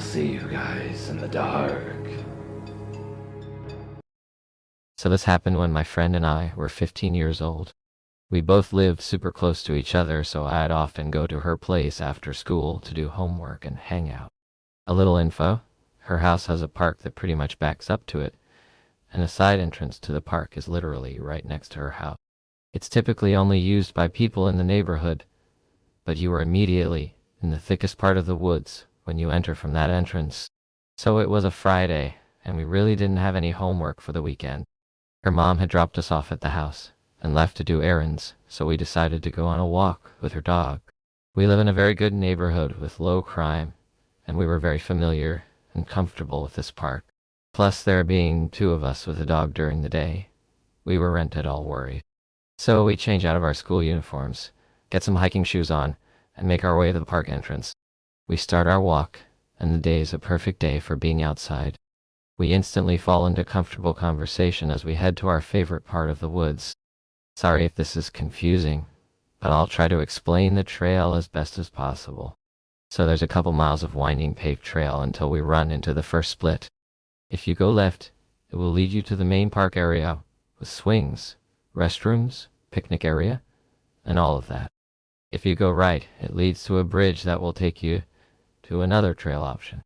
see you guys in the dark. So this happened when my friend and I were 15 years old. We both lived super close to each other, so I'd often go to her place after school to do homework and hang out. A little info: her house has a park that pretty much backs up to it, and a side entrance to the park is literally right next to her house. It's typically only used by people in the neighborhood, but you are immediately in the thickest part of the woods when you enter from that entrance. So it was a Friday, and we really didn't have any homework for the weekend. Her mom had dropped us off at the house and left to do errands, so we decided to go on a walk with her dog. We live in a very good neighborhood with low crime, and we were very familiar and comfortable with this park. Plus, there being two of us with a dog during the day, we weren't at all worried. So we change out of our school uniforms, get some hiking shoes on, and make our way to the park entrance. We start our walk, and the day is a perfect day for being outside. We instantly fall into comfortable conversation as we head to our favorite part of the woods. Sorry if this is confusing, but I'll try to explain the trail as best as possible. So there's a couple miles of winding paved trail until we run into the first split. If you go left, it will lead you to the main park area with swings, restrooms, picnic area, and all of that. If you go right, it leads to a bridge that will take you to another trail option.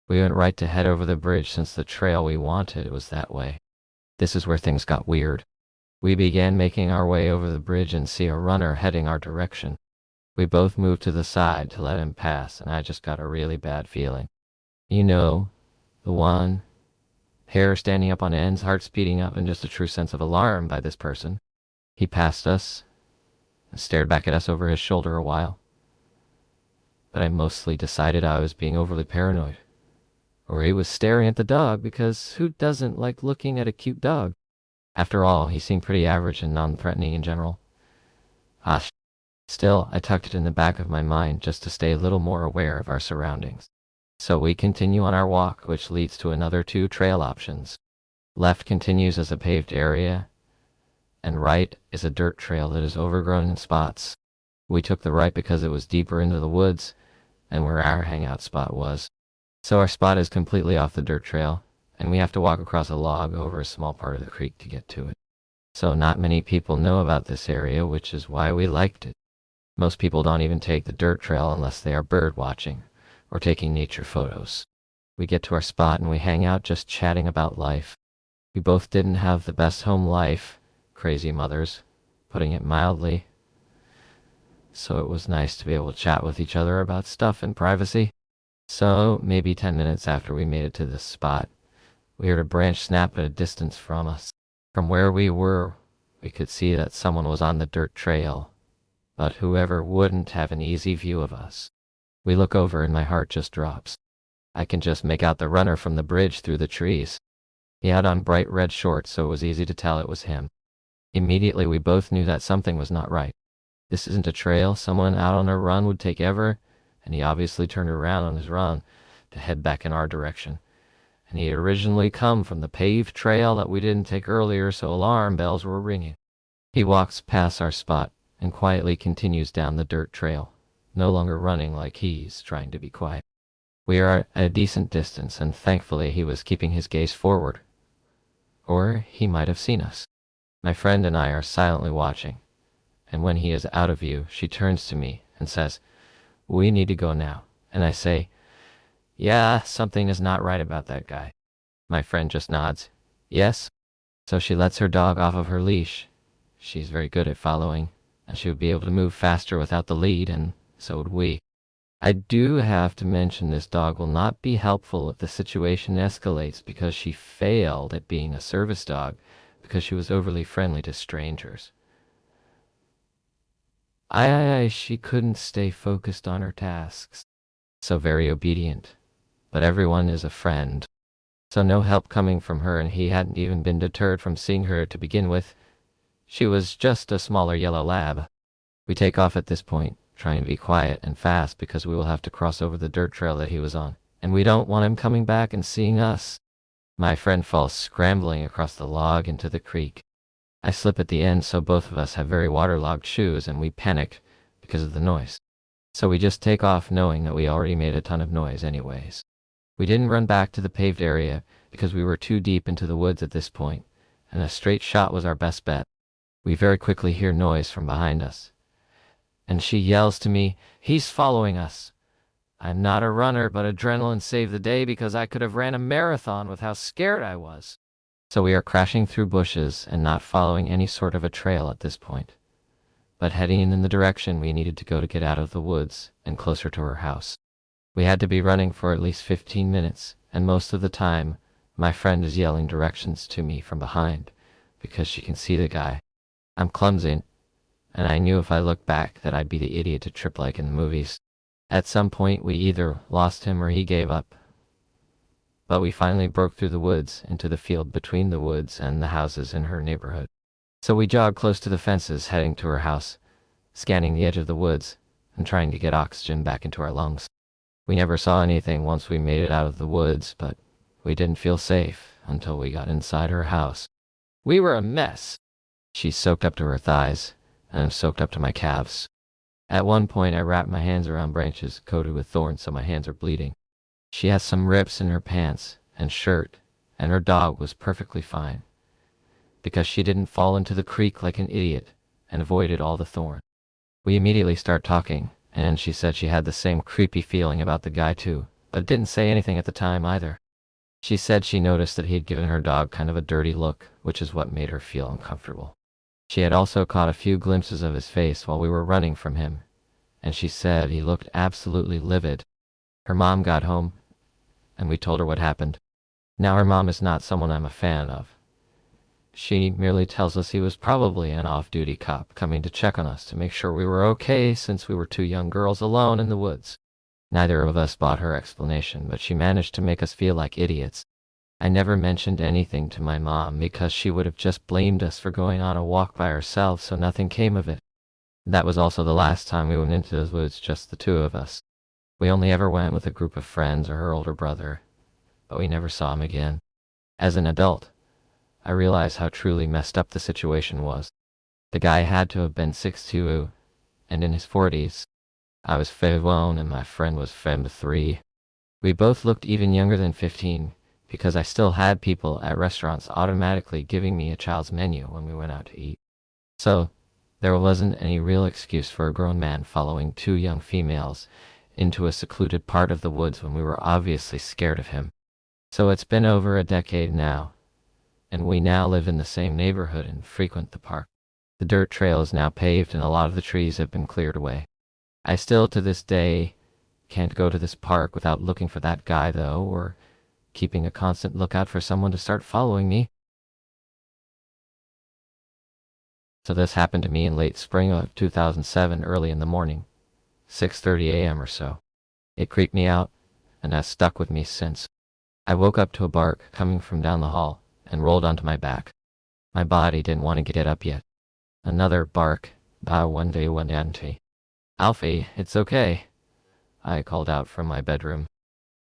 We went right to head over the bridge since the trail we wanted was that way. This is where things got weird. We began making our way over the bridge and see a runner heading our direction. We both moved to the side to let him pass, and I just got a really bad feeling. You know, the one. Hair standing up on ends, heart speeding up, and just a true sense of alarm by this person. He passed us and stared back at us over his shoulder a while. But I mostly decided I was being overly paranoid. Or he was staring at the dog, because who doesn't like looking at a cute dog? After all, he seemed pretty average and non-threatening in general. Still, I tucked it in the back of my mind just to stay a little more aware of our surroundings. So we continue on our walk, which leads to another two trail options. Left continues as a paved area, and right is a dirt trail that is overgrown in spots. We took the right because it was deeper into the woods and where our hangout spot was. So our spot is completely off the dirt trail, and we have to walk across a log over a small part of the creek to get to it. So not many people know about this area, which is why we liked it. Most people don't even take the dirt trail unless they are bird watching or taking nature photos. We get to our spot and we hang out just chatting about life. We both didn't have the best home life, crazy mothers, putting it mildly. So it was nice to be able to chat with each other about stuff in privacy. So maybe 10 minutes after we made it to this spot, we heard a branch snap at a distance from us. From where we were, we could see that someone was on the dirt trail, but whoever wouldn't have an easy view of us. We look over and my heart just drops. I can just make out the runner from the bridge through the trees. He had on bright red shorts, so it was easy to tell it was him. Immediately we both knew that something was not right. This isn't a trail someone out on a run would take ever, and he obviously turned around on his run to head back in our direction. And he had originally come from the paved trail that we didn't take earlier, so alarm bells were ringing. He walks past our spot and quietly continues down the dirt trail, no longer running like he's trying to be quiet. We are at a decent distance, and thankfully he was keeping his gaze forward. Or he might have seen us. My friend and I are silently watching, and when he is out of view, she turns to me and says, "We need to go now." And I say, "Yeah, something is not right about that guy." My friend just nods, "Yes." So she lets her dog off of her leash. She's very good at following, and she would be able to move faster without the lead, and so would we. I do have to mention this dog will not be helpful if the situation escalates, because she failed at being a service dog because she was overly friendly to strangers. She couldn't stay focused on her tasks. So very obedient. But everyone is a friend. So no help coming from her, and he hadn't even been deterred from seeing her to begin with. She was just a smaller yellow lab. We take off at this point, trying to be quiet and fast because we will have to cross over the dirt trail that he was on, and we don't want him coming back and seeing us. My friend falls scrambling across the log into the creek. I slip at the end, so both of us have very waterlogged shoes, and we panic because of the noise. So we just take off knowing that we already made a ton of noise anyways. We didn't run back to the paved area because we were too deep into the woods at this point, and a straight shot was our best bet. We very quickly hear noise from behind us, and she yells to me, "He's following us!" I'm not a runner, but adrenaline saved the day because I could have ran a marathon with how scared I was. So we are crashing through bushes and not following any sort of a trail at this point, but heading in the direction we needed to go to get out of the woods and closer to her house. We had to be running for at least 15 minutes, and most of the time, my friend is yelling directions to me from behind because she can see the guy. I'm clumsy, and I knew if I looked back that I'd be the idiot to trip like in the movies. At some point, we either lost him or he gave up. But we finally broke through the woods into the field between the woods and the houses in her neighborhood. So we jogged close to the fences, heading to her house, scanning the edge of the woods and trying to get oxygen back into our lungs. We never saw anything once we made it out of the woods, but we didn't feel safe until we got inside her house. We were a mess. She's soaked up to her thighs, and I'm soaked up to my calves. At one point, I wrapped my hands around branches coated with thorns so my hands are bleeding. She has some rips in her pants and shirt, and her dog was perfectly fine, because she didn't fall into the creek like an idiot and avoided all the thorn. We immediately start talking, and she said she had the same creepy feeling about the guy too, but didn't say anything at the time either. She said she noticed that he had given her dog kind of a dirty look, which is what made her feel uncomfortable. She had also caught a few glimpses of his face while we were running from him, and she said he looked absolutely livid. Her mom got home, and we told her what happened. Now her mom is not someone I'm a fan of. She merely tells us he was probably an off-duty cop coming to check on us to make sure we were okay since we were two young girls alone in the woods. Neither of us bought her explanation, but she managed to make us feel like idiots. I never mentioned anything to my mom because she would have just blamed us for going on a walk by herself, so nothing came of it. That was also the last time we went into the woods, just the two of us. We only ever went with a group of friends or her older brother, but we never saw him again. As an adult, I realized how truly messed up the situation was. The guy had to have been 6'2", and in his 40s. I was 51 and my friend was 53. We both looked even younger than 15, because I still had people at restaurants automatically giving me a child's menu when we went out to eat. So, there wasn't any real excuse for a grown man following two young females into a secluded part of the woods when we were obviously scared of him. So it's been over a decade now, and we now live in the same neighborhood and frequent the park. The dirt trail is now paved and a lot of the trees have been cleared away. I still, to this day, can't go to this park without looking for that guy though, or keeping a constant lookout for someone to start following me. So this happened to me in late spring of 2007, early in the morning, 6:30 a.m. or so. It creeped me out, and has stuck with me since. I woke up to a bark coming from down the hall, and rolled onto my back. My body didn't want to get up yet. Another bark, one day one auntie. "Alfie, it's okay," I called out from my bedroom.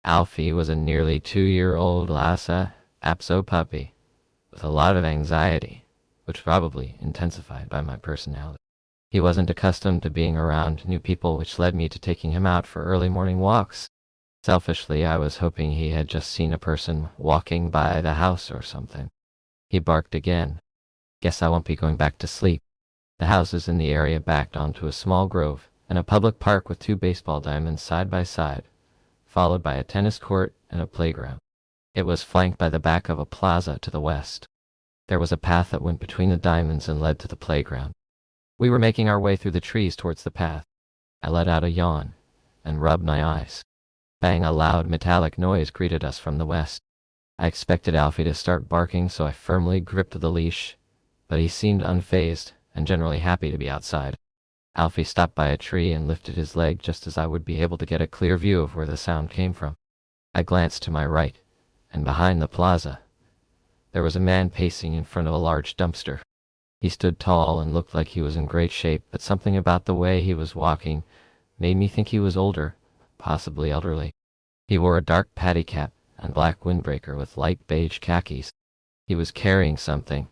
Alfie was a nearly 2-year-old Lhasa Apso puppy, with a lot of anxiety, which probably intensified by my personality. He wasn't accustomed to being around new people, which led me to taking him out for early morning walks. Selfishly, I was hoping he had just seen a person walking by the house or something. He barked again. Guess I won't be going back to sleep. The houses in the area backed onto a small grove and a public park with 2 baseball diamonds side by side, followed by a tennis court and a playground. It was flanked by the back of a plaza to the west. There was a path that went between the diamonds and led to the playground. We were making our way through the trees towards the path. I let out a yawn and rubbed my eyes. Bang, a loud metallic noise greeted us from the west. I expected Alfie to start barking, so I firmly gripped the leash, but he seemed unfazed and generally happy to be outside. Alfie stopped by a tree and lifted his leg just as I would be able to get a clear view of where the sound came from. I glanced to my right, and behind the plaza, there was a man pacing in front of a large dumpster. He stood tall and looked like he was in great shape, but something about the way he was walking made me think he was older, possibly elderly. He wore a dark paddy cap and black windbreaker with light beige khakis. He was carrying something,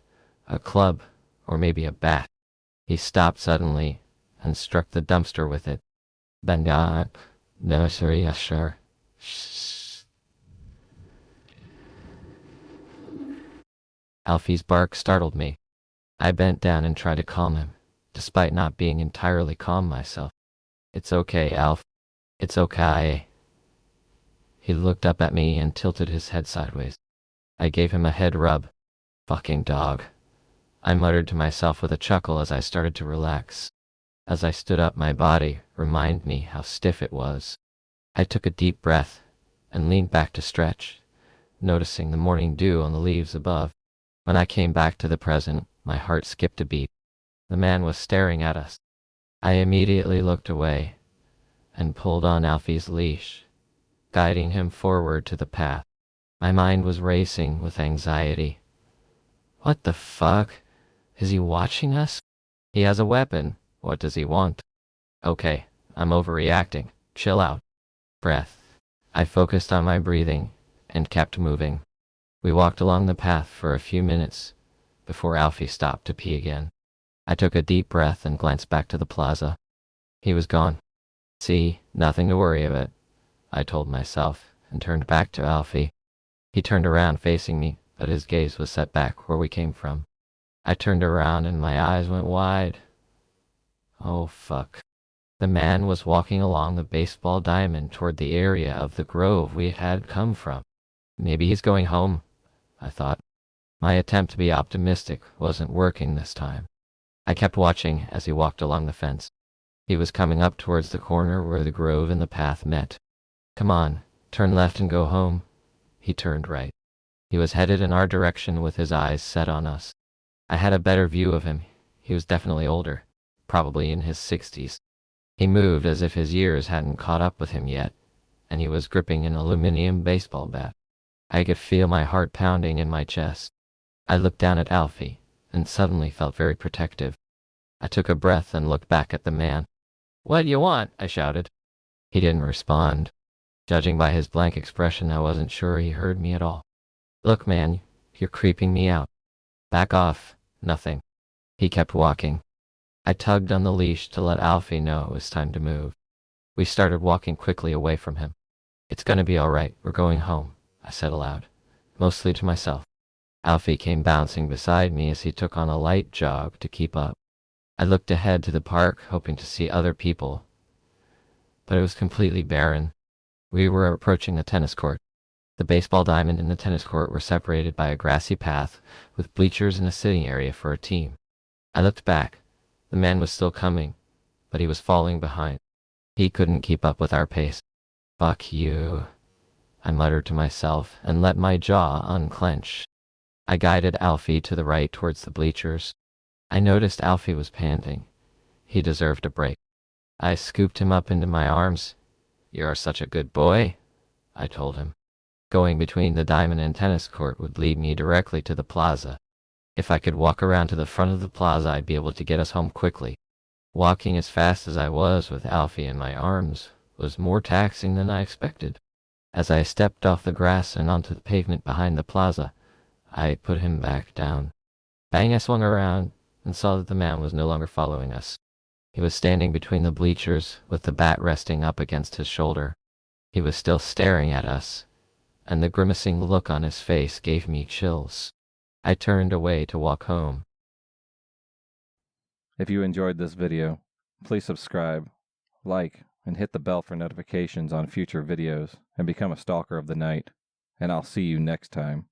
a club, or maybe a bat. He stopped suddenly and struck the dumpster with it. "Banyak, nursery usher." Alfie's bark startled me. I bent down and tried to calm him, despite not being entirely calm myself. "It's okay, Alf. It's okay." He looked up at me and tilted his head sideways. I gave him a head rub. "Fucking dog," I muttered to myself with a chuckle as I started to relax. As I stood up, my body reminded me how stiff it was. I took a deep breath and leaned back to stretch, noticing the morning dew on the leaves above. When I came back to the present, my heart skipped a beat. The man was staring at us. I immediately looked away and pulled on Alfie's leash, guiding him forward to the path. My mind was racing with anxiety. What the fuck? Is he watching us? He has a weapon. What does he want? Okay, I'm overreacting. Chill out. Breath. I focused on my breathing and kept moving. We walked along the path for a few minutes before Alfie stopped to pee again. I took a deep breath and glanced back to the plaza. He was gone. "See, nothing to worry about," I told myself, and turned back to Alfie. He turned around facing me, but his gaze was set back where we came from. I turned around and my eyes went wide. Oh fuck. The man was walking along the baseball diamond toward the area of the grove we had come from. Maybe he's going home, I thought. My attempt to be optimistic wasn't working this time. I kept watching as he walked along the fence. He was coming up towards the corner where the grove and the path met. "Come on, turn left and go home." He turned right. He was headed in our direction with his eyes set on us. I had a better view of him. He was definitely older, probably in his 60s. He moved as if his years hadn't caught up with him yet, and he was gripping an aluminum baseball bat. I could feel my heart pounding in my chest. I looked down at Alfie, and suddenly felt very protective. I took a breath and looked back at the man. "What you want?" I shouted. He didn't respond. Judging by his blank expression, I wasn't sure he heard me at all. "Look, man, you're creeping me out." "Back off." "Nothing." He kept walking. I tugged on the leash to let Alfie know it was time to move. We started walking quickly away from him. "It's gonna be alright, we're going home," I said aloud, mostly to myself. Alfie came bouncing beside me as he took on a light jog to keep up. I looked ahead to the park, hoping to see other people, but it was completely barren. We were approaching the tennis court. The baseball diamond and the tennis court were separated by a grassy path with bleachers and a sitting area for a team. I looked back. The man was still coming, but he was falling behind. He couldn't keep up with our pace. "Fuck you," I muttered to myself and let my jaw unclench. I guided Alfie to the right towards the bleachers. I noticed Alfie was panting. He deserved a break. I scooped him up into my arms. "You're such a good boy," I told him. Going between the diamond and tennis court would lead me directly to the plaza. If I could walk around to the front of the plaza, I'd be able to get us home quickly. Walking as fast as I was with Alfie in my arms was more taxing than I expected. As I stepped off the grass and onto the pavement behind the plaza, I put him back down. Bang, I swung around and saw that the man was no longer following us. He was standing between the bleachers with the bat resting up against his shoulder. He was still staring at us, and the grimacing look on his face gave me chills. I turned away to walk home. If you enjoyed this video, please subscribe, like, and hit the bell for notifications on future videos, and become a stalker of the night. And I'll see you next time.